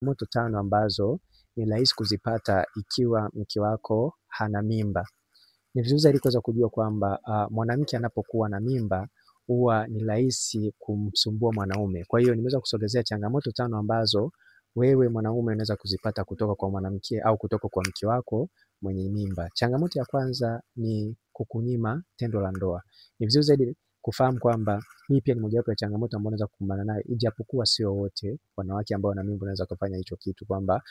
Changamoto 5 ambazo ni rahisi kuzipata ikiwa mke wako hana mimba. Ni vizuri zaidi kuweza kujua kwamba mwanamke anapokuwa na mimba huwa ni rahisi kumsumbua mwanaume. Kwa hiyo nimeweza kusogezea changamoto 5 ambazo wewe mwanaume unaweza kuzipata kutoka kwa mwanamke au kutoka kwa mke wako mwenye mimba. Changamoto ya kwanza ni kukunyima tendo la ndoa. Ni vizuri zaidi kufahamu kwamba hii pia ni mojawapo ya changamoto ambayo unaweza kukumbana nayo, ijapokuwa sio wote wanawake ambao wana mimba wanaweza kufanya hicho kitu kwamba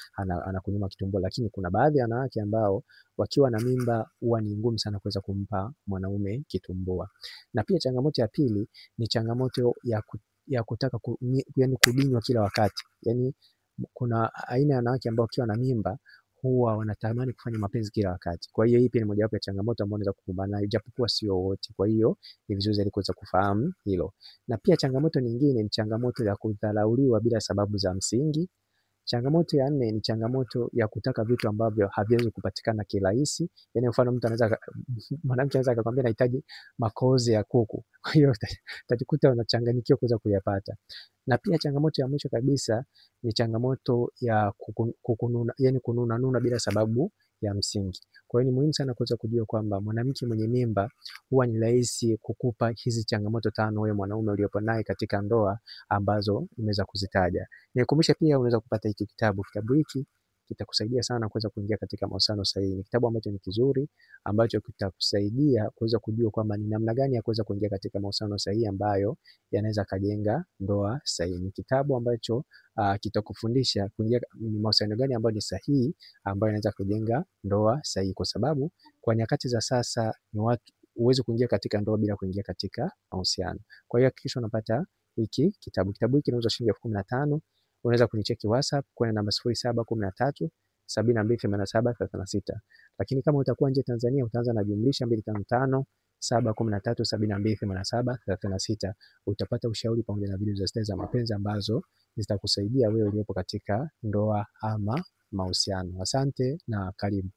anakunyima kitumbo, lakini kuna baadhi ya wanawake ambao wakiwa na mimba huwa ni ngumu sana kuweza kumpa mwanaume kitumbua. Na pia changamoto ya pili ni changamoto ya kutaka yani kudinywa kila wakati. Yani kuna aina ya wanawake ambao wakiwa na mimba huwa wanatamani kufanya mapenzi kila wakati. Kwa hiyo hii pia ni mojawapo ya changamoto ambayo unaweza kukumbana nayo, ijapokuwa sio wote. Kwa hiyo ni vizuri zaidi kuweza kufahamu hilo. Na pia changamoto nyingine ni changamoto ya kudharauliwa bila sababu za msingi. Changamoto ya 4 ni changamoto ya kutaka vitu ambavyo haviwezi kupatikana kirahisi. Yaani mfano mwanamke anaweza akakwambia nahitaji makozi ya kuku. Kwa hiyo utajikuta unachanganyikiwa kuweza kuyapata. Na pia changamoto ya mwisho kabisa ni changamoto ya kununa bila sababu ya msingi. Kwa hiyo ni muhimu sana kuweza kujua kwamba mwanamke mwenye mimba huwa ni rahisi kukupa hizi changamoto 5 wewe mwanaume uliopo naye katika ndoa ambazo nimeweza kuzitaja. Nikukumbusha pia unaweza kupata hiki kitabu. Kitabu hiki kitakusaidia sana kuweza kuingia katika mahusiano sahihi. Ni kitabu ambacho ni kizuri ambacho kitakusaidia kuweza kujua kwamba ni namna gani ya kuweza kuingia katika mahusiano sahihi ambayo yanaweza kajenga ndoa sahihi. Ni kitabu ambacho kitakufundisha kuingia mahusiano gani ambayo ni sahihi ambayo yanaweza kujenga ndoa sahihi, kwa sababu kwa nyakati za sasa ni watu huwezi kuingia katika ndoa bila kuingia katika mahusiano. Kwa hiyo hakikisha unapata hiki kitabu. Kitabu hiki kinauzwa shilingi 15,000. Unaweza kunicheki WhatsApp kwa namba 0713 728736. Lakini kama utakuwa nje Tanzania utaanza na jumlisha 255 713 728736. Utapata ushauri pamoja na video za mapenzi ambazo zitakusaidia wewe uliopo katika ndoa ama mahusiano. Asante na karibu.